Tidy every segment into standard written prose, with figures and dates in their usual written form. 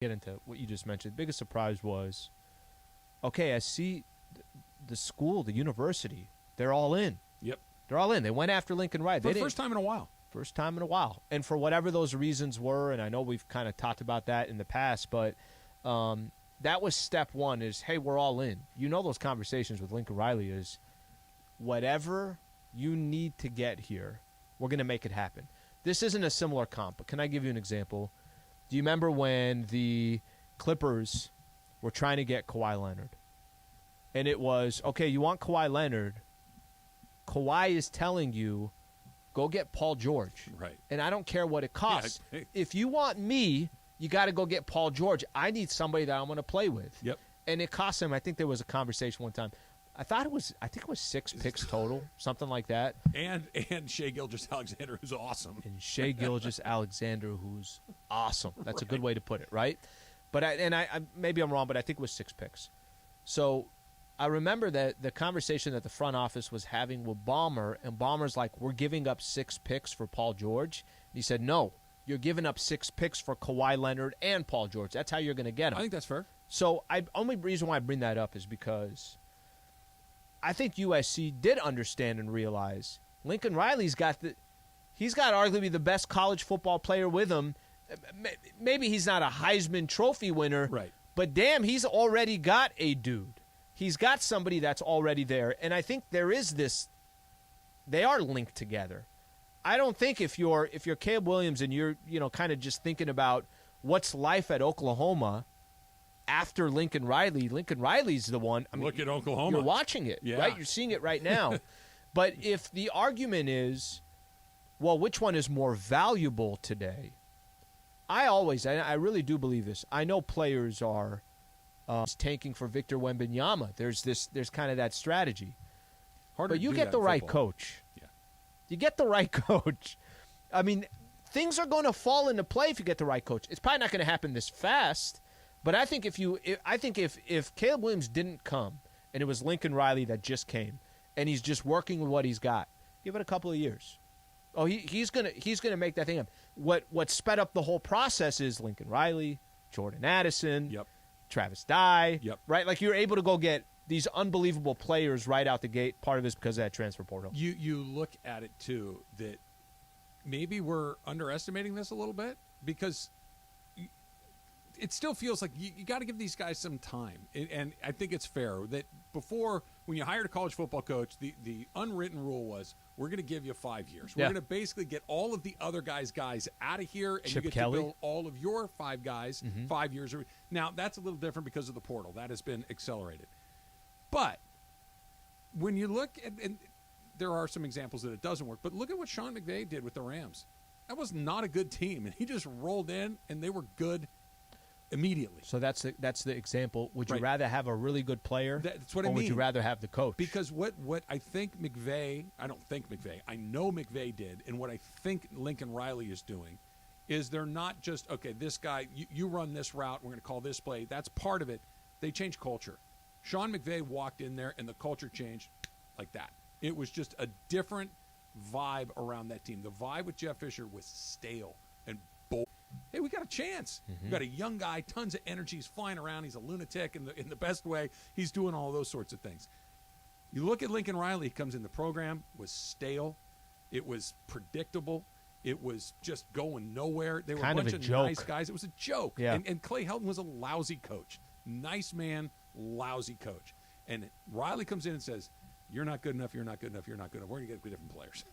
get into what you just mentioned. The biggest surprise was, okay, I see the school, the university, they're all in. Yep. They're all in. They went after Lincoln Riley. For the first time in a while. First time in a while. And for whatever those reasons were, and I know we've kind of talked about that in the past, but that was step one is, hey, we're all in. You know those conversations with Lincoln Riley is whatever you need to get here, we're going to make it happen. This isn't a similar comp, but can I give you an example? Do you remember when the Clippers were trying to get Kawhi Leonard? And it was, okay, you want Kawhi Leonard. Kawhi is telling you, go get Paul George. Right. And I don't care what it costs. Yeah. If you want me, you got to go get Paul George. I need somebody that I want to play with. Yep. And it cost him, I think there was a conversation one time. I think it was 6 picks total, something like that. And Shai Gilgeous-Alexander, who's awesome. And Shai Gilgeous-Alexander, who's awesome. That's a good way to put it, right? But I maybe I'm wrong, but I think it was 6 picks. So I remember that the conversation that the front office was having with Ballmer, and Ballmer's like, we're giving up 6 picks for Paul George. And he said, no, you're giving up 6 picks for Kawhi Leonard and Paul George. That's how you're going to get them. I think that's fair. So only reason why I bring that up is because I think USC did understand and realize Lincoln Riley's he's got arguably the best college football player with him. Maybe he's not a Heisman Trophy winner, right? But damn, he's already got a dude. He's got somebody that's already there, and I think there is this. They are linked together. I don't think if you're Caleb Williams and you're kind of just thinking about what's life at Oklahoma after Lincoln Riley's the one. I mean, look at Oklahoma. You're watching it, right? You're seeing it right now. But if the argument is, well, which one is more valuable today? I really do believe this. I know players are tanking for Victor Wembanyama. There's kind of that strategy. But you get the right coach. Yeah. You get the right coach. I mean, things are going to fall into play if you get the right coach. It's probably not going to happen this fast. But I think if Caleb Williams didn't come and it was Lincoln Riley that just came and he's just working with what he's got, give it a couple of years. Oh, he's gonna make that thing up. What sped up the whole process is Lincoln Riley, Jordan Addison, yep. Travis Dye, yep. right? Like you're able to go get these unbelievable players right out the gate. Part of it is because of that transfer portal. You look at it too that maybe we're underestimating this a little bit because it still feels like you got to give these guys some time. And I think it's fair that before, when you hired a college football coach, the unwritten rule was we're going to give you 5 years. We're going to basically get all of the other guys out of here, and Chip you get Kelly. to build all of your 5 guys 5 years. Now, that's a little different because of the portal. That has been accelerated. But when you look at – and there are some examples that it doesn't work, but look at what Sean McVay did with the Rams. That was not a good team, and he just rolled in, and they were good immediately. So that's the example. Would you rather have a really good player? That's what I mean. Or would you rather have the coach? Because what I think McVay, I don't think McVay, I know McVay did, and what I think Lincoln Riley is doing is they're not just, okay, this guy, you run this route, we're going to call this play. That's part of it. They change culture. Sean McVay walked in there, and the culture changed like that. It was just a different vibe around that team. The vibe with Jeff Fisher was stale and bold. Hey, we got a chance. We got a young guy, tons of energy. He's flying around. He's a lunatic in the best way. He's doing all those sorts of things. You look at Lincoln Riley. He comes in the program, was stale. It was predictable. It was just going nowhere. They were kind a bunch of joke. nice guys. It was a joke. Yeah. And Clay Helton was a lousy coach. Nice man, lousy coach. And Riley comes in and says, you're not good enough, you're not good enough, you're not good enough. We're going to get different players.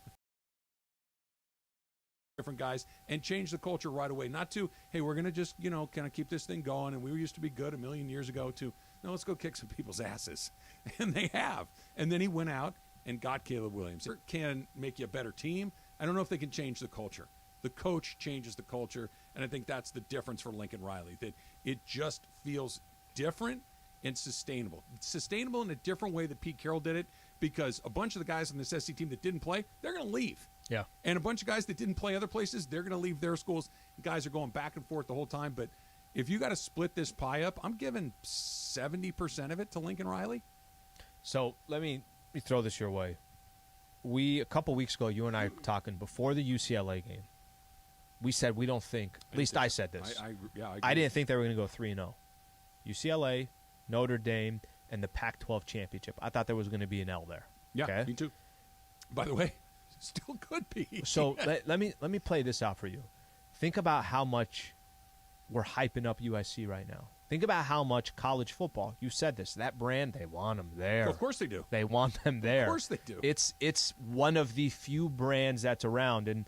Different guys, and change the culture right away. Not to, hey, we're going to just, kind of keep this thing going, and we used to be good a million years ago, to, no, let's go kick some people's asses. And they have. And then he went out and got Caleb Williams. It can make you a better team. I don't know if they can change the culture. The coach changes the culture, and I think that's the difference for Lincoln Riley, that it just feels different and sustainable. It's sustainable in a different way that Pete Carroll did it, because a bunch of the guys on this SC team that didn't play, they're going to leave. Yeah. And a bunch of guys that didn't play other places, they're going to leave their schools. Guys are going back and forth the whole time. But if you got to split this pie up, I'm giving 70% of it to Lincoln Riley. So let me throw this your way. A couple weeks ago, you and I were talking before the UCLA game. we said we don't think. At least I said this. I agree. I didn't think they were going to go 3-0. UCLA, Notre Dame, and the Pac-12 championship. I thought there was going to be an L there. Yeah, okay? me too. By the way, still could be. So let me play this out for you. Think about how much we're hyping up USC right now. Think about how much college football. You said this. That brand, they want them there. Of course they do. They want them there. Of course they do. It's one of the few brands that's around. And,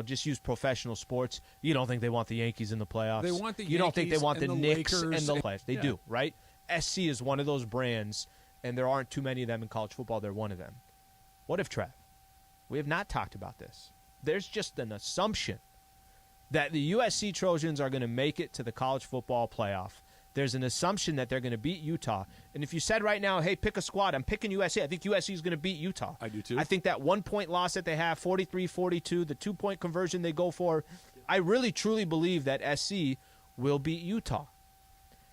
just use professional sports. You don't think they want the Yankees in the playoffs. They want the Yankees. You don't think they want the Knicks Lakers in the playoffs. They do, right? SC is one of those brands, and there aren't too many of them in college football. They're one of them. What if, Trev? We have not talked about this. There's just an assumption that the USC Trojans are going to make it to the college football playoff. There's an assumption that they're going to beat Utah. And if you said right now, hey, pick a squad, I'm picking USC. I think USC is going to beat Utah. I do too. I think that 1-point loss that they have, 43-42, the 2-point conversion they go for, I really truly believe that SC will beat Utah.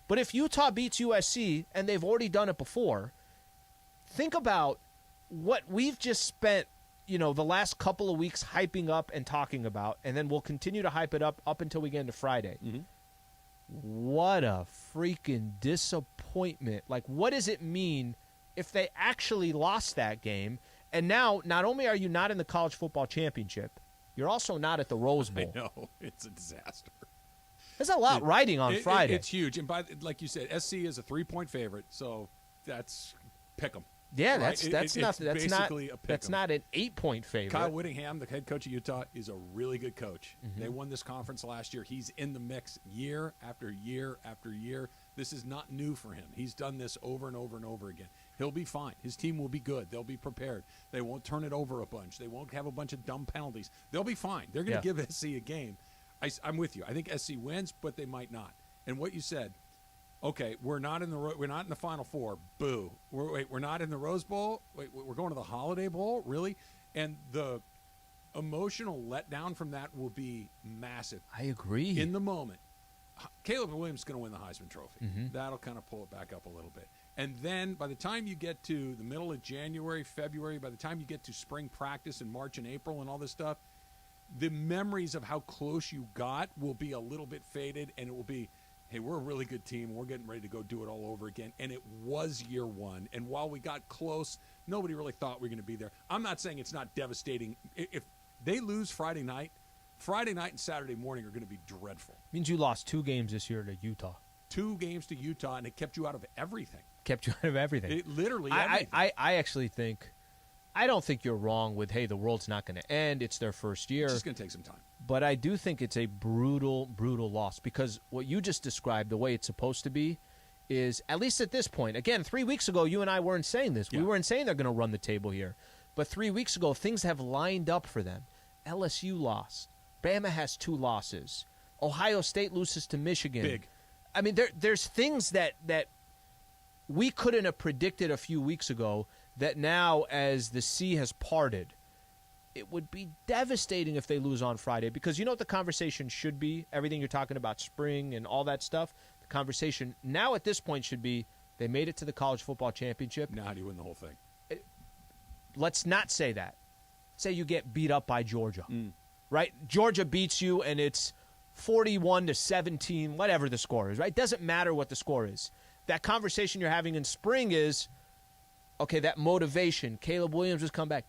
But if Utah beats USC, and they've already done it before, think about what we've just spent the last couple of weeks hyping up and talking about, and then we'll continue to hype it up until we get into Friday. Mm-hmm. What a freaking disappointment. Like, what does it mean if they actually lost that game? And now, not only are you not in the college football championship, you're also not at the Rose Bowl. I know. It's a disaster. There's a lot riding on Friday. It's huge. And like you said, SC is a 3-point favorite, so that's pick 'em. Yeah, right? that's not an 8-point favorite. Kyle Whittingham, the head coach of Utah, is a really good coach. Mm-hmm. They won this conference last year. He's in the mix year after year after year. This is not new for him. He's done this over and over and over again. He'll be fine. His team will be good. They'll be prepared. They won't turn it over a bunch. They won't have a bunch of dumb penalties. They'll be fine. They're going to give SC a game. I'm with you. I think SC wins, but they might not. And what you said. Okay, we're not in the Final Four. Boo. We're not in the Rose Bowl. Wait, we're going to the Holiday Bowl, really? And the emotional letdown from that will be massive. I agree. In the moment, Caleb Williams is going to win the Heisman Trophy. Mm-hmm. That'll kind of pull it back up a little bit. And then by the time you get to the middle of January, February, by the time you get to spring practice in March and April and all this stuff, the memories of how close you got will be a little bit faded, and it will be, hey, we're a really good team. We're getting ready to go do it all over again. And it was year one. And while we got close, nobody really thought we were going to be there. I'm not saying it's not devastating. If they lose Friday night and Saturday morning are going to be dreadful. Means you lost 2 games this year to Utah. 2 games to Utah, and it kept you out of everything. Kept you out of everything. It literally everything. I actually think, I don't think you're wrong with, hey, the world's not going to end. It's their first year. It's just going to take some time. But I do think it's a brutal, brutal loss because what you just described, the way it's supposed to be, is, at least at this point, again, 3 weeks ago, you and I weren't saying this. Yeah. We weren't saying they're going to run the table here. But 3 weeks ago, things have lined up for them. LSU lost. Bama has 2 losses. Ohio State loses to Michigan. Big. I mean, there's things that we couldn't have predicted a few weeks ago that now, as the sea has parted, it would be devastating if they lose on Friday, because you know what the conversation should be? Everything you're talking about, spring and all that stuff, the conversation now at this point should be, they made it to the college football championship. Now how do you win the whole thing? Let's not say that. Say you get beat up by Georgia, right? Georgia beats you and it's 41-17, whatever the score is, right? Doesn't matter what the score is. That conversation you're having in spring is, okay, that motivation, Caleb Williams has come back.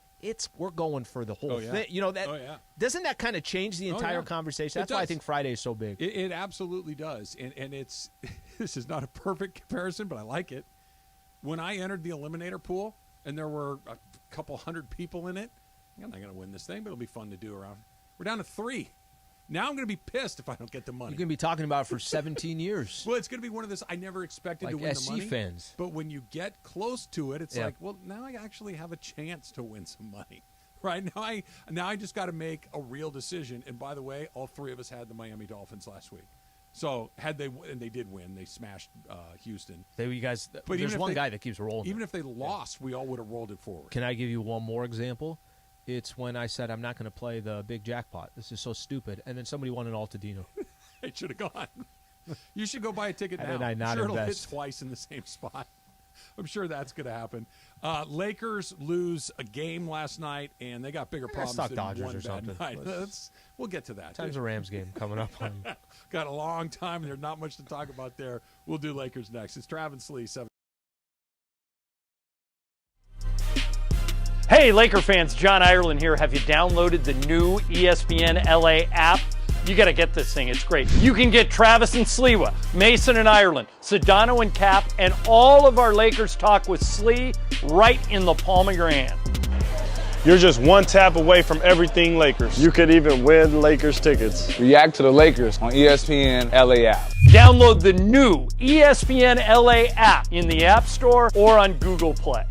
We're going for the whole thing. You know, that doesn't that kind of change the entire conversation? That's why I think Friday is so big. It absolutely does. And it's this is not a perfect comparison, but I like it. When I entered the eliminator pool and there were a couple hundred people in it, I'm not going to win this thing, but it'll be fun to do around. We're down to 3. Now I'm going to be pissed if I don't get the money. You're going to be talking about it for 17 years. Well, it's going to be one of this. I never expected to win the money. Fans. But when you get close to it, it's like, well, now I actually have a chance to win some money. Right? Now I just got to make a real decision. And by the way, all 3 of us had the Miami Dolphins last week. So and they did win. They smashed Houston. But there's one guy that keeps rolling. Even if they lost, we all would have rolled it forward. Can I give you one more example? It's when I said I'm not going to play the big jackpot. This is so stupid. And then somebody won an Altadino. It should have gone. You should go buy a ticket now. Did I not sure invest? It'll hit twice in the same spot. I'm sure that's going to happen. Lakers lose a game last night, and they got bigger problems talk than Dodgers one or bad something. night. We'll get to that. Time's a Rams game coming up on. Got a long time, and there's not much to talk about there. We'll do Lakers next. It's Travis Sliwa, 7. Hey, Laker fans, John Ireland here. Have you downloaded the new ESPNLA app? You got to get this thing. It's great. You can get Travis and Sliwa, Mason and Ireland, Sedano and Cap, and all of our Lakers talk with Slee right in the palm of your hand. You're just one tap away from everything Lakers. You could even win Lakers tickets. React to the Lakers on ESPNLA app. Download the new ESPNLA app in the App Store or on Google Play.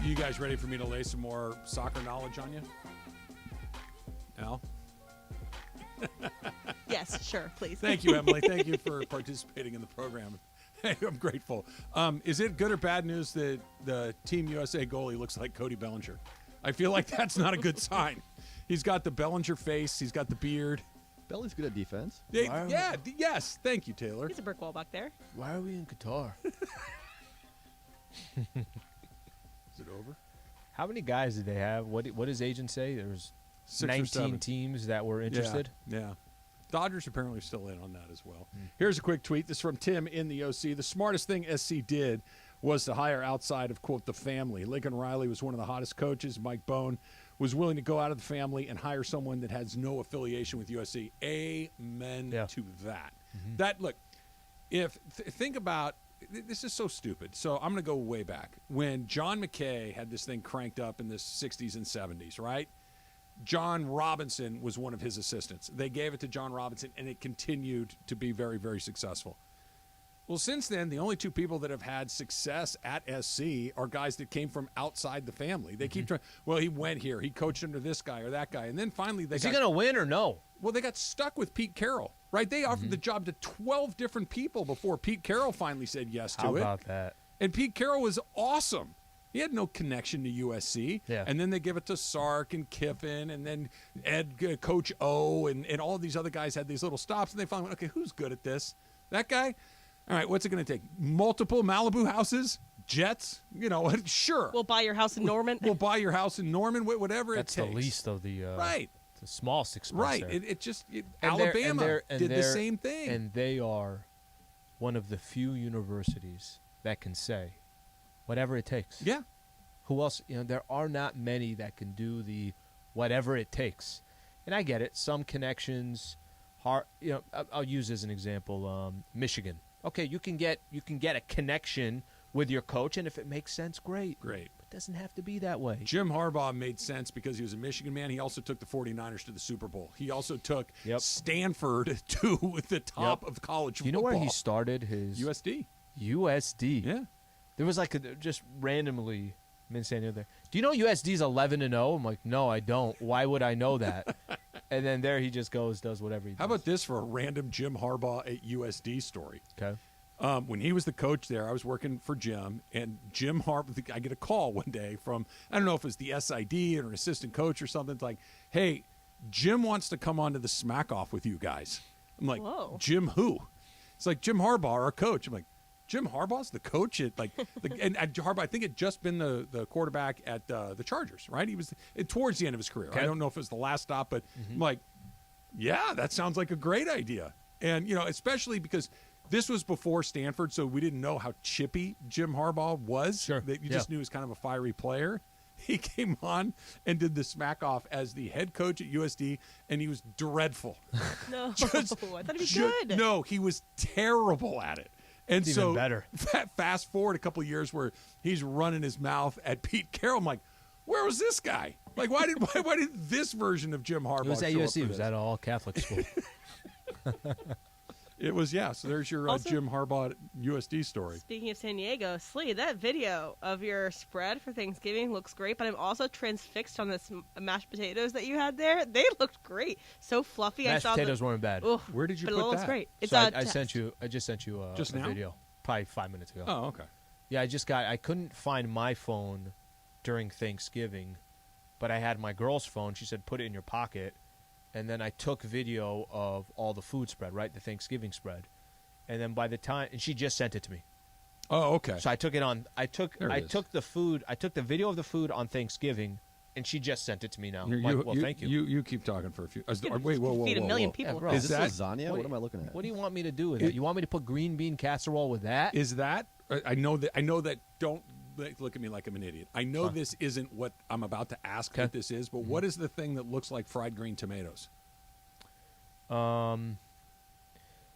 You guys ready for me to lay some more soccer knowledge on you? Al? Yes, sure, please. Thank you, Emily. Thank you for participating in the program. Hey, I'm grateful. Is it good or bad news that the Team USA goalie looks like Cody Bellinger? I feel like that's not a good sign. He's got the Bellinger face. He's got the beard. Belly's good at defense. Yes. Thank you, Taylor. He's a brick wall back there. Why are we in Qatar? Is it over? How many guys did they have? What did his agent say? There was 6 or 19 7 teams that were interested. Yeah. Dodgers apparently still in on that as well. Here's a quick tweet. This is from Tim in the OC. The smartest thing SC did was to hire outside of, quote, the family. Lincoln Riley was one of the hottest coaches. Mike Bone was willing to go out of the family and hire someone that has no affiliation with USC. Amen to that. That, look, think about, this is so stupid. So I'm going to go way back. When John McKay had this thing cranked up in the 60s and 70s, right? John Robinson was one of his assistants. They gave it to John Robinson, and it continued to be very, very successful. Well, since then, the only 2 people that have had success at SC are guys that came from outside the family. They keep trying, well, he went here. He coached under this guy or that guy. And then finally they Is he going to win or no? Well, they got stuck with Pete Carroll, right? They offered the job to 12 different people before Pete Carroll finally said yes to it. How about that? And Pete Carroll was awesome. He had no connection to USC. Yeah. And then they give it to Sark and Kiffin, and then Coach O, and all these other guys had these little stops, and they finally went, okay, who's good at this? That guy? All right, what's it going to take? Multiple Malibu houses? Jets? Sure. We'll buy your house in Norman. We'll buy your house in Norman, whatever That's it takes. the least of the right. The smallest expense. Right. There. Alabama did the same thing. And they are one of the few universities that can say whatever it takes. Yeah. Who else? There are not many that can do the whatever it takes. And I get it. Some connections, I'll use as an example, Michigan. Okay, you can get a connection with your coach, and if it makes sense, great. Great. But it doesn't have to be that way. Jim Harbaugh made sense because he was a Michigan man. He also took the 49ers to the Super Bowl. He also took Stanford to the top of college football. You know where he started his USD. Yeah. There was just randomly I'm in San Diego there. Do you know USD's 11-0? I'm like, no, I don't. Why would I know that? And then there he just does whatever he does. How about this for a random Jim Harbaugh at USD story? Okay. When he was the coach there, I was working for Jim, and Jim Harbaugh, I get a call one day from, I don't know if it's the SID or an assistant coach or something. It's like, hey, Jim wants to come on to the smack off with you guys. I'm like, whoa. Jim who? It's like Jim Harbaugh, our coach. I'm like, Jim Harbaugh's the coach at and Harbaugh, I think had just been the quarterback at the Chargers, right? He was towards the end of his career. Okay. I don't know if it was the last stop, but I'm like, yeah, that sounds like a great idea. And especially because this was before Stanford, so we didn't know how chippy Jim Harbaugh was. Sure. You just knew he was kind of a fiery player. He came on and did the smack off as the head coach at USD, and he was dreadful. No, I thought he'd be good. No, he was terrible at it. And it's so even better. Fast forward a couple of years where he's running his mouth at Pete Carroll. I'm like, where was this guy? Like, why did this version of Jim Harbaugh? It was at show USC. Up It was at all Catholic school. It was, yeah. So there's your Also, Jim Harbaugh USD story. Speaking of San Diego, Slee, that video of your spread for Thanksgiving looks great, but I'm also transfixed on this mashed potatoes that you had there. They looked great. So fluffy. Mashed potatoes weren't bad. Oof, Where did you but put it looks that? great. It's so I just sent you a video probably 5 minutes ago. Oh, okay. Yeah, I couldn't find my phone during Thanksgiving, but I had my girl's phone. She said, put it in your pocket. And then I took video of all the food spread, right? The Thanksgiving spread. And then by the time, and she just sent it to me. Oh, okay. So I took it on. I took the food. I took the video of the food on Thanksgiving, and she just sent it to me now. Thank you. You keep talking for a few. Wait, whoa. Feed a million people. Yeah, bro. Is this lasagna? What am I looking at? What do you want me to do with it? You want me to put green bean casserole with that? Is that? I know that. Don't look at me like I'm an idiot. I know this isn't what I'm about to ask. What this is, but what is the thing that looks like fried green tomatoes?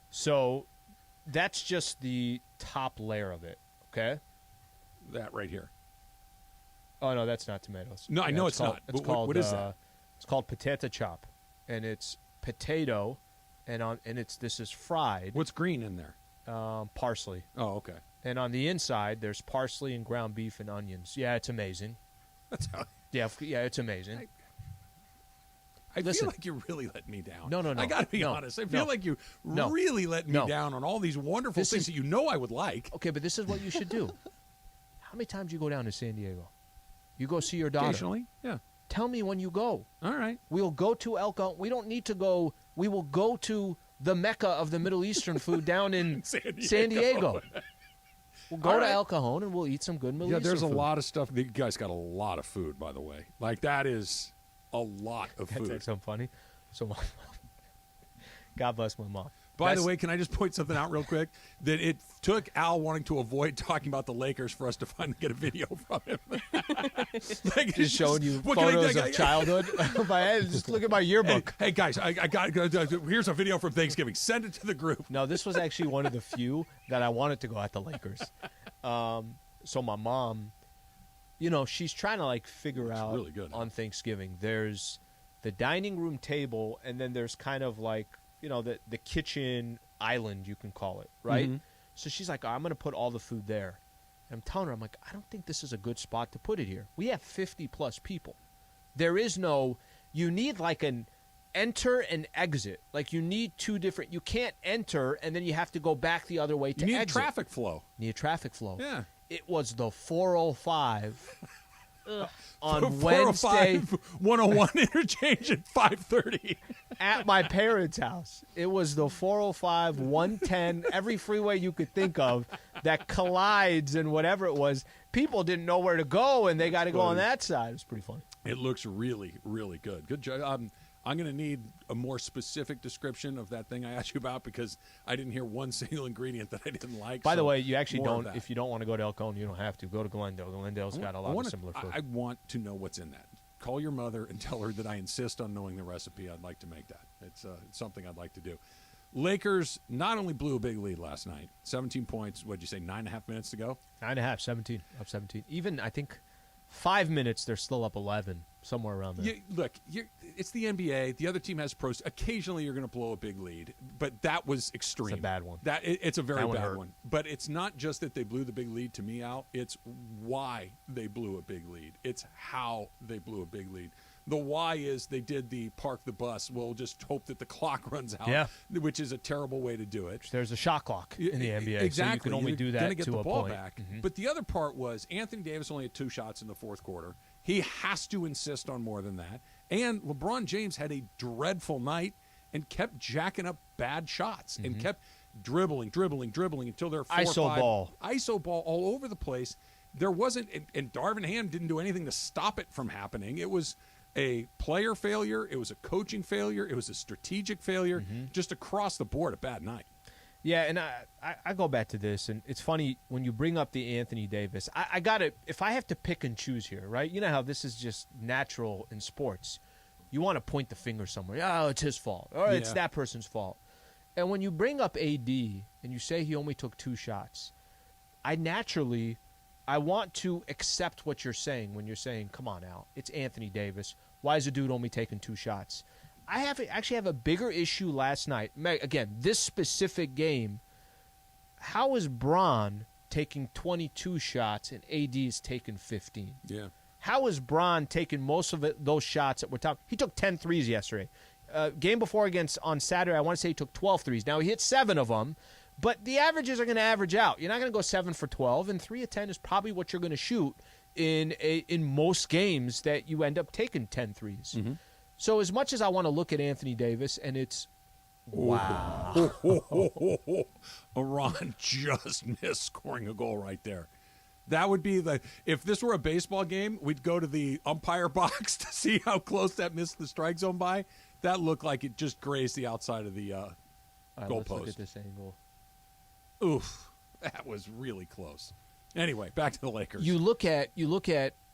So that's just the top layer of it, okay? That right here. Oh, no, that's not tomatoes. No, I know it's not. It's called, what is that? It's called potato chop, and it's potato, and this is fried. What's green in there? Parsley. Oh, okay. And on the inside, there's parsley and ground beef and onions. Yeah, it's amazing. That's how. Yeah, it's amazing. I feel like you really let me down. No. I got to be honest. I feel like you really let me down on all these wonderful things that I would like. Okay, but this is what you should do. How many times do you go down to San Diego? You go see your daughter. Occasionally, yeah. Tell me when you go. All right. We'll go to Elko. We don't need to go. We will go to the Mecca of the Middle Eastern food down in San Diego. We'll go to El Cajon and we'll eat some good Melissa. Yeah, there's a food. lot of stuff. You guys got a lot of food, by the way. Like, that is a lot of food. That's something funny. So, God bless my mom. By the way, can I just point something out real quick? That it took Al wanting to avoid talking about the Lakers for us to finally get a video from him. Like, just showing you photos of childhood. Just look at my yearbook. Hey guys, I got here's a video from Thanksgiving. Send it to the group. No, this was actually one of the few that I wanted to go at the Lakers. So my mom, she's trying to like figure out really good, on Thanksgiving. There's the dining room table, and then there's kind of like the kitchen island, you can call it, right? Mm-hmm. So she's like, I'm going to put all the food there. And I'm telling her, I'm like, I don't think this is a good spot to put it here. We have 50 plus people. There is no, you need like an enter and exit. Like you need two different, you can't enter and then you have to go back the other way to you need exit. traffic flow. Need a traffic flow. Yeah. It was the 405 on 405, Wednesday 101 interchange at 5:30 at my parents' house. It was the 405, 110, every freeway you could think of that collides and whatever it was. People didn't know where to go, and they got to go on that side. It was pretty funny. It looks really, really good. Good job. I'm going to need a more specific description of that thing I asked you about because I didn't hear one single ingredient that I didn't like. By the way, you actually more of don't. that. If you don't want to go to El Cajon, you don't have to. Go to Glendale. Glendale's got a lot of similar food. I want to know what's in that. Call your mother and tell her that I insist on knowing the recipe. I'd like to make that. It's something I'd like to do. Lakers not only blew a big lead last night, 17 points. What'd you say, 9.5 minutes to go? 9.5, 17, up 17. Even, I think, 5 minutes, they're still up 11, somewhere around there. It's the NBA. The other team has pros. Occasionally, you're going to blow a big lead, but that was extreme. It's a bad one. It's a very bad hurt. one. But it's not just that they blew the big lead to me, Al. It's why they blew a big lead. It's how they blew a big lead. The why is they did the park the bus. We'll just hope that the clock runs out, which is a terrible way to do it. There's a shot clock in the NBA, exactly. so you can only do that get to the a ball point. Back. Mm-hmm. But the other part was Anthony Davis only had 2 shots in the fourth quarter. He has to insist on more than that. And LeBron James had a dreadful night and kept jacking up bad shots and kept dribbling until they're 4 ISO or 5. ball. ISO ball all over the place. There wasn't, and Darvin Ham didn't do anything to stop it from happening. It was a player failure. It was a coaching failure. It was a strategic failure. Just across the board, a bad night. Yeah, and I go back to this, and it's funny when you bring up the Anthony Davis. I got to, if I have to pick and choose here, right? You know how this is just natural in sports. You want to point the finger somewhere. Oh, it's his fault. Or it's that person's fault. And when you bring up AD and you say he only took 2 shots, I want to accept what you're saying when you're saying, come on, Al, it's Anthony Davis. Why is a dude only taking 2 shots? I actually have a bigger issue last night. Again, this specific game, how is Bron taking 22 shots and AD is taking 15? Yeah. How is Bron taking most of those shots that were top? He took 10 threes yesterday. Game before on Saturday, I want to say he took 12 threes. Now, he hit 7 of them, but the averages are going to average out. You're not going to go 7 for 12, and 3 of 10 is probably what you're going to shoot in most games that you end up taking 10 threes. Mm-hmm. So as much as I want to look at Anthony Davis, and it's, wow. Iran just missed scoring a goal right there. That would be if this were a baseball game, we'd go to the umpire box to see how close that missed the strike zone by. That looked like it just grazed the outside of the goal let's post. Look at this angle. Oof, that was really close. Anyway, back to the Lakers. You look at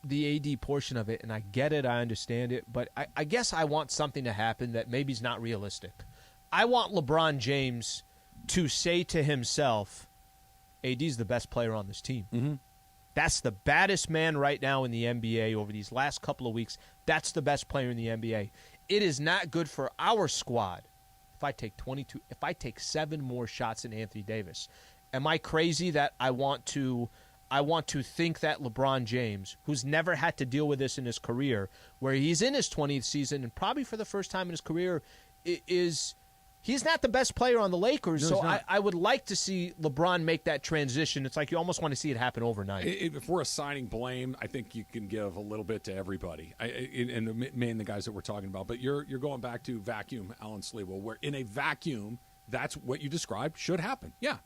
the AD portion of it, and I get it, I understand it, but I guess I want something to happen that maybe is not realistic. I want LeBron James to say to himself, AD's the best player on this team. Mm-hmm. That's the baddest man right now in the NBA over these last couple of weeks. That's the best player in the NBA. It is not good for our squad if I take 7 more shots than Anthony Davis. Am I crazy that I want to think that LeBron James, who's never had to deal with this in his career, where he's in his 20th season and probably for the first time in his career, he's not the best player on the Lakers. No, so I would like to see LeBron make that transition. It's like you almost want to see it happen overnight. If we're assigning blame, I think you can give a little bit to everybody, and mainly the guys that we're talking about. But you're going back to vacuum, Alan Sliwa, where in a vacuum, that's what you described should happen. Yeah.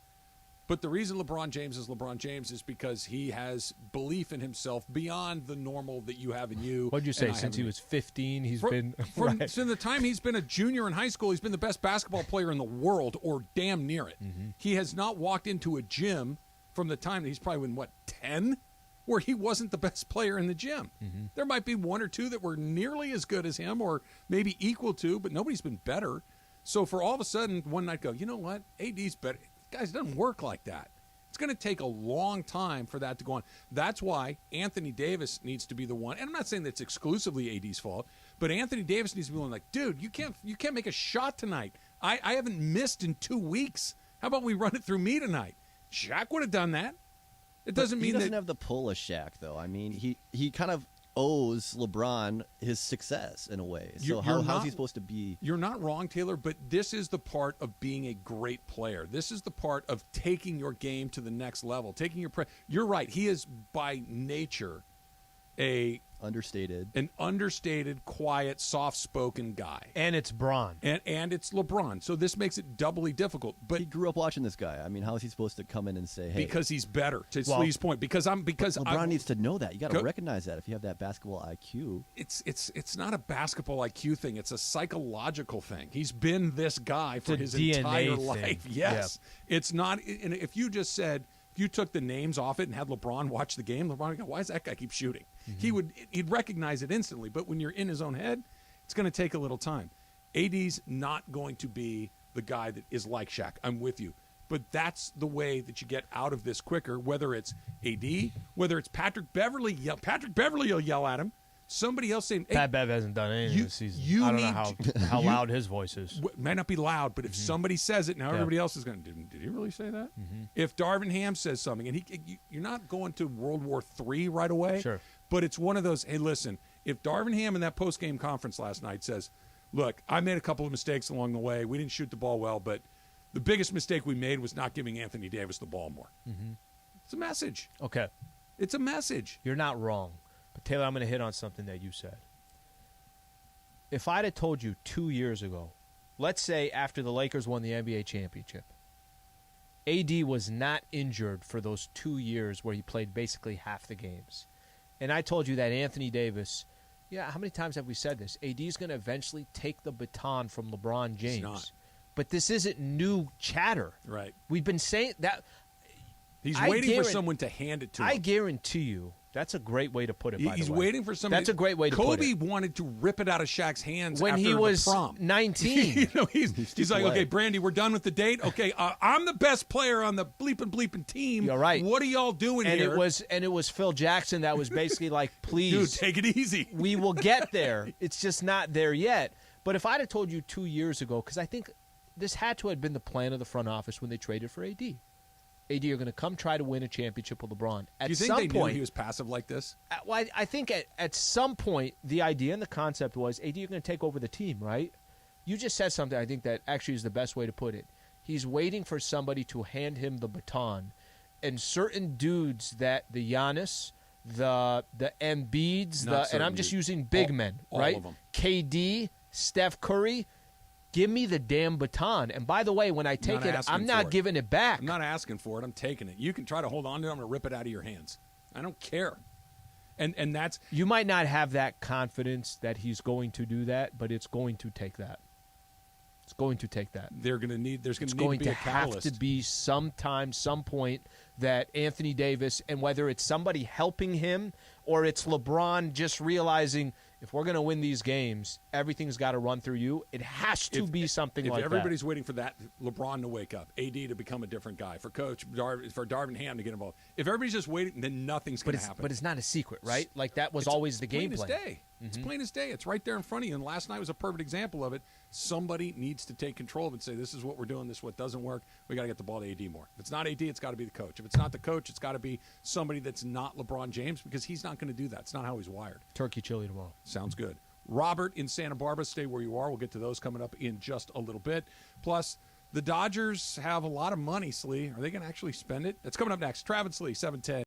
But the reason LeBron James is because he has belief in himself beyond the normal that you have in you. What'd you say? Since he was 15, he's been right. Since the time he's been a junior in high school, he's been the best basketball player in the world, or damn near it. Mm-hmm. He has not walked into a gym from the time that he's probably been 10, where he wasn't the best player in the gym. Mm-hmm. There might be one or two that were nearly as good as him, or maybe equal to, but nobody's been better. So for all of a sudden, one night go, you know what? AD's better. Guys, it doesn't work like that. It's going to take a long time for that to go on. That's why Anthony Davis needs to be the one. And I'm not saying that's exclusively AD's fault, but Anthony Davis needs to be the one like, dude, you can't make a shot tonight. I haven't missed in 2 weeks. How about we run it through me tonight? Shaq would have done that. It doesn't mean he doesn't that have the pull of Shaq, though. I mean, he kind of owes LeBron his success in a way. So how's he supposed to be? You're not wrong, Taylor, but this is the part of being a great player. This is the part of taking your game to the next level. You're right. He is by nature an understated, quiet, soft-spoken guy. And it's Bron. And it's LeBron. So this makes it doubly difficult. But he grew up watching this guy. I mean, how is he supposed to come in and say, hey? Because he's better, to Slee's point. Because LeBron needs to know that. You got to recognize that if you have that basketball IQ. It's not a basketball IQ thing. It's a psychological thing. He's been this guy for his DNA entire thing. life. Yes. Yeah. It's not. And if you just said, if you took the names off it and had LeBron watch the game, LeBron would go, why does that guy keep shooting? Mm-hmm. He'd recognize it instantly. But when you're in his own head, it's going to take a little time. AD's not going to be the guy that is like Shaq. I'm with you. But that's the way that you get out of this quicker, whether it's AD, whether it's Patrick Beverly. Patrick Beverly will yell at him. Somebody else saying, hey, Pat Bev hasn't done anything this season. I don't know how loud his voice is. Might not be loud, but if somebody says it, now everybody else is going, did he really say that? Mm-hmm. If Darvin Ham says something, and you're not going to World War III right away, sure. But it's one of those, hey, listen, if Darvin Ham in that post-game conference last night says, look, I made a couple of mistakes along the way. We didn't shoot the ball well, but the biggest mistake we made was not giving Anthony Davis the ball more. Mm-hmm. It's a message. Okay. It's a message. You're not wrong. But, Taylor, I'm going to hit on something that you said. If I'd have told you 2 years ago, let's say after the Lakers won the NBA championship, AD was not injured for those 2 years where he played basically half the games. And I told you that Anthony Davis, how many times have we said this? AD is going to eventually take the baton from LeBron James. He's not. But this isn't new chatter. Right. We've been saying that. He's waiting for someone to hand it to him. I guarantee you. That's a great way to put it, by the way. He's waiting for somebody. That's a great way to put it. Kobe wanted to rip it out of Shaq's hands when after he was the prom. 19. He's like, okay, Brandy, we're done with the date. Okay, I'm the best player on the bleeping team. You're right. What are y'all doing here? It was Phil Jackson that was basically like, please. Dude, take it easy. We will get there. It's just not there yet. But if I'd have told you 2 years ago, because I think this had to have been the plan of the front office when they traded for AD. AD are going to come try to win a championship with LeBron. Do you think they knew he was passive like this? Well, I think at some point the idea and the concept was AD are going to take over the team, right? You just said something I think that actually is the best way to put it. He's waiting for somebody to hand him the baton. And certain dudes that the Giannis, the Embiids, and I'm just using big men, right? All of them. KD, Steph Curry, give me the damn baton. And by the way, when I take it, I'm not giving it back. I'm not asking for it. I'm taking it. You can try to hold on to it. I'm going to rip it out of your hands. I don't care. And that's... You might not have that confidence that he's going to do that, but it's going to take that. It's going to take that. There's going to need to be a catalyst. Have to be sometime, some point that Anthony Davis, and whether it's somebody helping him or it's LeBron just realizing, if we're going to win these games, everything's got to run through you. It has to be something like that. If everybody's waiting for that, LeBron to wake up, AD to become a different guy, for Darvin Ham to get involved. If everybody's just waiting, then nothing's going to happen. But it's not a secret, right? Like that was always the game plan. It's plain as day. It's right there in front of you. And last night was a perfect example of it. Somebody needs to take control of it and say, this is what we're doing, this is what doesn't work. We got to get the ball to AD more. If it's not AD, it's got to be the coach. If it's not the coach, it's got to be somebody that's not LeBron James, because he's not going to do that. It's not how he's wired. Turkey chili tomorrow. Sounds good. Robert in Santa Barbara, stay where you are. We'll get to those coming up in just a little bit. Plus, the Dodgers have a lot of money, Slee. Are they going to actually spend it? That's coming up next. Travis Slee, 710.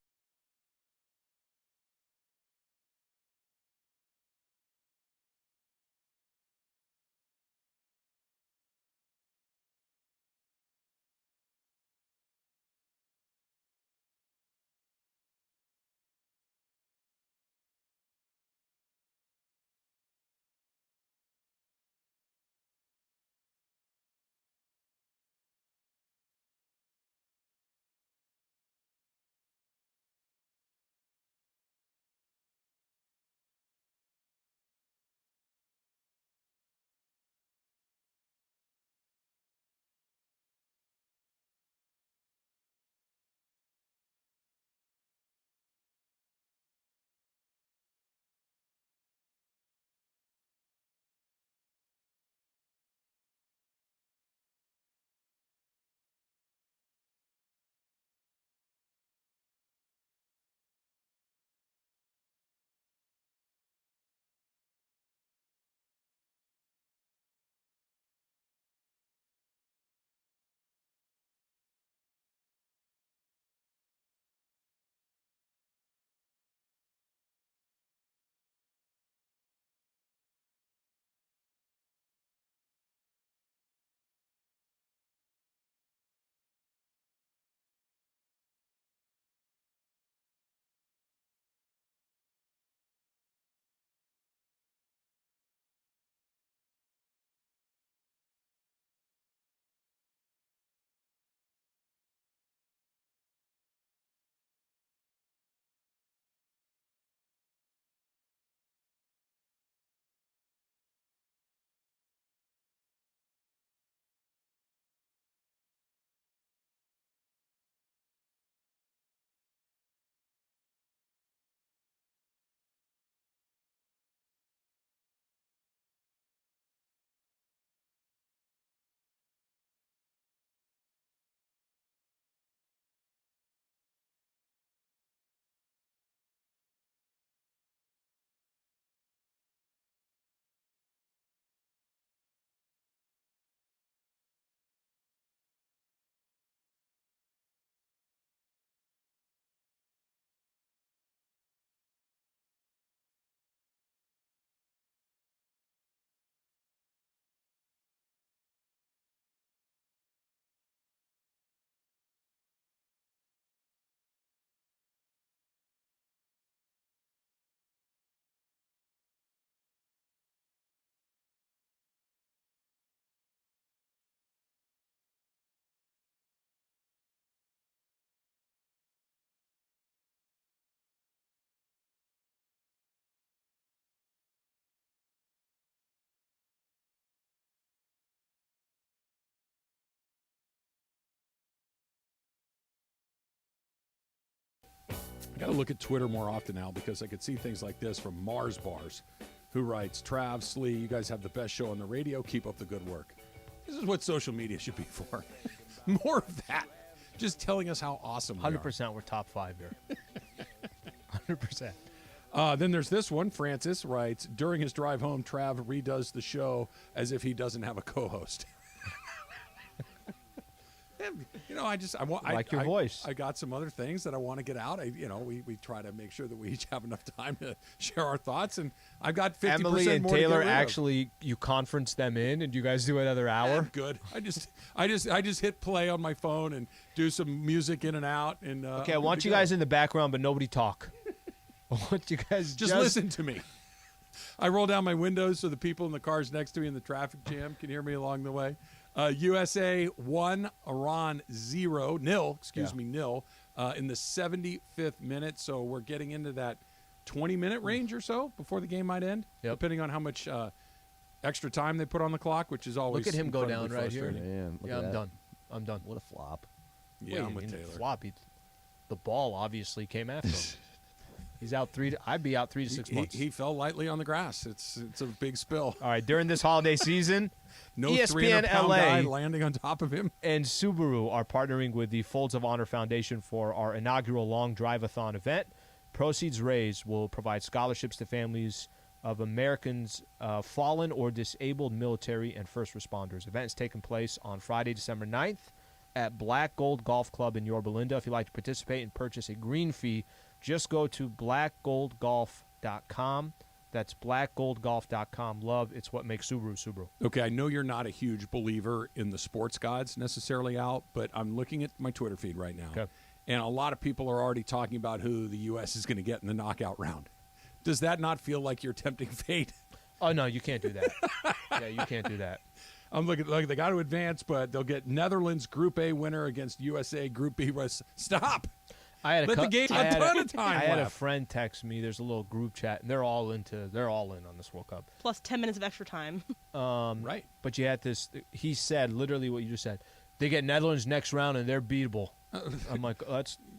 I got to look at Twitter more often now because I could see things like this from Mars Bars, who writes, Trav, Slee, you guys have the best show on the radio. Keep up the good work. This is what social media should be for. More of that. Just telling us how awesome we are. 100% we're top 5 here. 100%. Then there's this one. Francis writes, during his drive home, Trav redoes the show as if he doesn't have a co-host. I like your voice. I got some other things that I want to get out. We try to make sure that we each have enough time to share our thoughts, and I've got 50% Emily and more to Taylor get rid of. actually, you conference them in, and you guys do another hour. I'm good. I just hit play on my phone and do some music in and out. And okay, I want you guys in the background, but nobody talk. I want you guys just listen to me. I roll down my windows so the people in the cars next to me in the traffic jam can hear me along the way. USA 1, Iran 0, nil in the 75th minute. So we're getting into that 20-minute range or so before the game might end, depending on how much extra time they put on the clock, which is always look at him go down right here. Man, I'm done. What a flop. Yeah, I'm with Taylor. Flop. The ball obviously came after him. He's out I'd be out 3 to 6 months. He fell lightly on the grass. It's a big spill. All right, during this holiday season, no ESPNLA guy landing on top of him. And Subaru are partnering with the Folds of Honor Foundation for our inaugural Long Drive-a-thon event. Proceeds raised will provide scholarships to families of Americans fallen or disabled military and first responders. Event is taking place on Friday, December 9th at Black Gold Golf Club in Yorba Linda. If you'd like to participate and purchase a green fee, just go to blackgoldgolf.com. That's blackgoldgolf.com. Love, it's what makes Subaru. Okay, I know you're not a huge believer in the sports gods necessarily, Al, but I'm looking at my Twitter feed right now. Okay. And a lot of people are already talking about who the U.S. is going to get in the knockout round. Does that not feel like you're tempting fate? Oh, no, you can't do that. Yeah, you can't do that. I'm looking like they got to advance, but they'll get Netherlands Group A winner against USA Group B. Stop. Let the game a ton of time I had a left. friend text me. There's a little group chat, and they're all in on this World Cup. Plus 10 minutes of extra time. Right. But you had this. He said literally what you just said. They get Netherlands next round, and they're beatable. I'm like,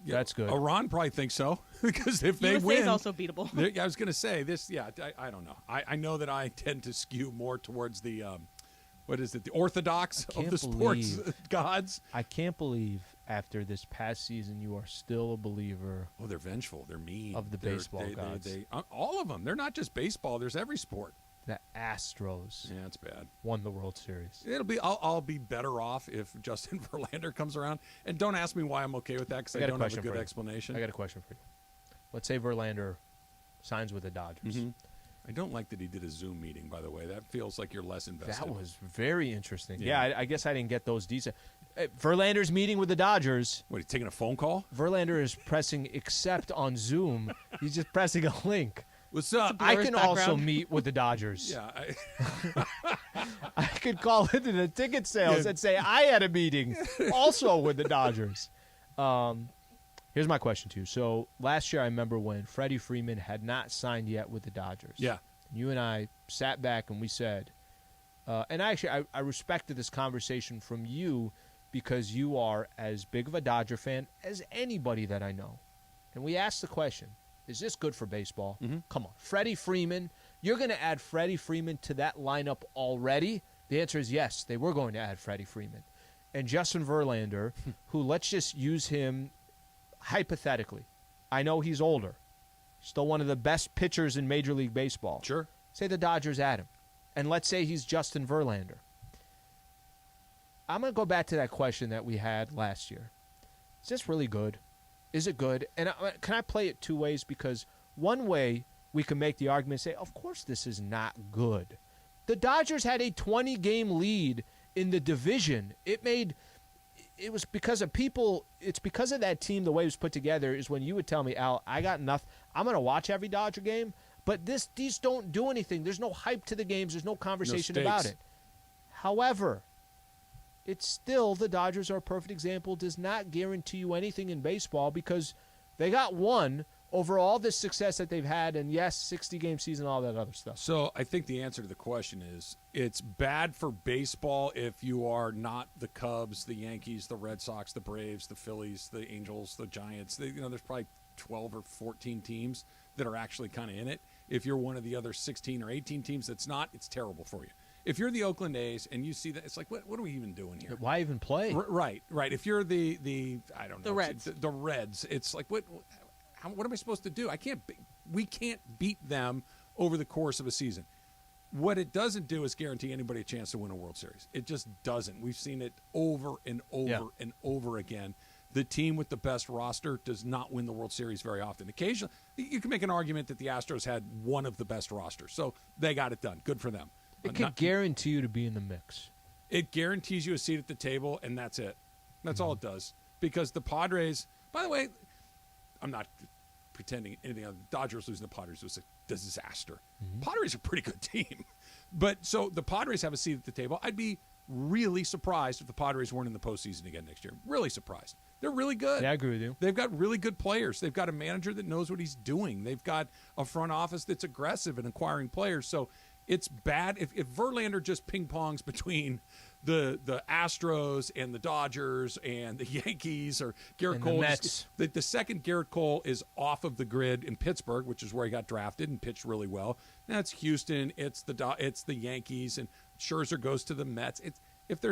that's good. Iran probably thinks so because if they USA win, is also beatable. I was going to say this. Yeah, I don't know. I know that I tend to skew more towards the what is it? The orthodox of the sports gods. I can't believe after this past season you are still a believer. Oh, they're vengeful. They're mean. Of the baseball gods. All of them. They're not just baseball. There's every sport. The Astros. Yeah, it's bad. Won the World Series. I'll be better off if Justin Verlander comes around. And don't ask me why I'm okay with that because I don't have a good explanation. I got a question for you. Let's say Verlander signs with the Dodgers. Mm-hmm. I don't like that he did a Zoom meeting, by the way. That feels like you're less invested. That was very interesting. Yeah, I guess I didn't get those details. Verlander's meeting with the Dodgers. What, he's taking a phone call? Verlander is pressing accept on Zoom. He's just pressing a link. What's up? I can also meet with the Dodgers. Yeah. I could call into the ticket sales and say I had a meeting also with the Dodgers. Here's my question to you. So last year I remember when Freddie Freeman had not signed yet with the Dodgers. Yeah. You and I sat back and we said, and actually I respected this conversation from you because you are as big of a Dodger fan as anybody that I know. And we asked the question, is this good for baseball? Mm-hmm. Come on. Freddie Freeman, you're going to add Freddie Freeman to that lineup already? The answer is yes, they were going to add Freddie Freeman. And Justin Verlander, who let's just use him hypothetically. I know he's older. Still one of the best pitchers in Major League Baseball. Sure. Say the Dodgers add him. And let's say he's Justin Verlander. I'm going to go back to that question that we had last year. Is this really good? Is it good? And can I play it two ways? Because one way we can make the argument and say, of course this is not good. The Dodgers had a 20-game lead in the division. It was because of people. It's because of that team, the way it was put together, is when you would tell me, Al, I got enough. I'm going to watch every Dodger game, but these don't do anything. There's no hype to the games. There's no conversation about it. However, it's still, the Dodgers are a perfect example, does not guarantee you anything in baseball because they got one over all this success that they've had, and yes, 60-game season, all that other stuff. So I think the answer to the question is it's bad for baseball if you are not the Cubs, the Yankees, the Red Sox, the Braves, the Phillies, the Angels, the Giants. There's probably 12 or 14 teams that are actually kind of in it. If you're one of the other 16 or 18 teams that's not, it's terrible for you. If you're the Oakland A's and you see that, it's like, what are we even doing here? Why even play? Right. If you're the I don't know, The Reds. The Reds, it's like, what am I supposed to do? We can't beat them over the course of a season. What it doesn't do is guarantee anybody a chance to win a World Series. It just doesn't. We've seen it over and over and over again. The team with the best roster does not win the World Series very often. Occasionally, you can make an argument that the Astros had one of the best rosters, so they got it done. Good for them. It could guarantee you to be in the mix. It guarantees you a seat at the table, and that's it. That's all it does. Because the Padres, by the way, I'm not pretending anything other than Dodgers losing the Padres was a disaster. Padres are a pretty good team. But so the Padres have a seat at the table. I'd be really surprised if the Padres weren't in the postseason again next year. Really surprised. They're really good. Yeah, I agree with you. They've got really good players. They've got a manager that knows what he's doing. They've got a front office that's aggressive in acquiring players. So it's bad if Verlander just ping-pongs between the Astros and the Dodgers and the Yankees or Garrett Cole. The Mets. The second Garrett Cole is off of the grid in Pittsburgh, which is where he got drafted and pitched really well. Now it's Houston, it's the Yankees, and Scherzer goes to the Mets. If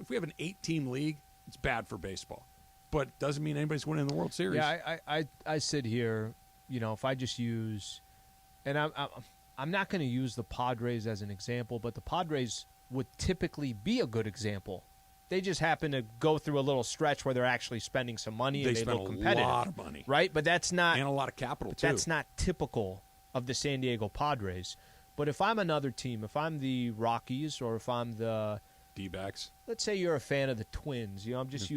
we have an 8-team league, it's bad for baseball. But it doesn't mean anybody's winning the World Series. Yeah, I sit here, if I just use, and I'm not going to use the Padres as an example, but the Padres would typically be a good example. They just happen to go through a little stretch where they're actually spending some money and they look competitive. They spend a lot of money. Right? But that's not... And a lot of capital, too. That's not typical of the San Diego Padres. But if I'm another team, if I'm the Rockies or if I'm the... D-backs. Let's say you're a fan of the Twins. I'm just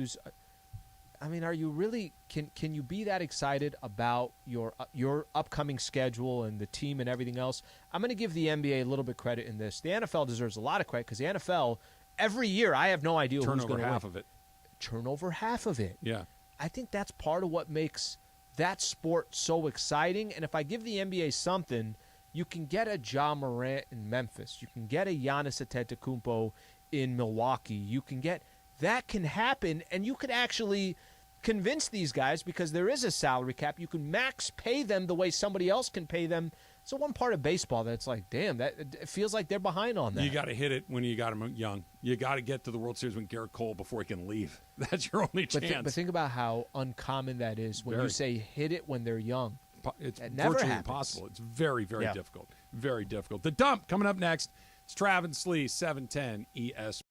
are you really can you be that excited about your upcoming schedule and the team and everything else? I'm going to give the NBA a little bit credit in this. The NFL deserves a lot of credit because the NFL every year I have no idea who's going to win. Turn over half of it. Yeah. I think that's part of what makes that sport so exciting. And if I give the NBA something, you can get a Ja Morant in Memphis. You can get a Giannis Antetokounmpo in Milwaukee. You can get that can happen, and you could actually convince these guys because there is a salary cap. You can max pay them the way somebody else can pay them. So one part of baseball that's like, damn, that it feels like they're behind on that. You got to hit it when you got them young. You got to get to the World Series when Garrett Cole before he can leave. That's your only chance. But think about how uncommon that is when you say hit it when they're young. It's never virtually happens. impossible. It's very, very difficult. Very difficult. The Dump coming up next. It's Travis Sliwa, 710 ESPN.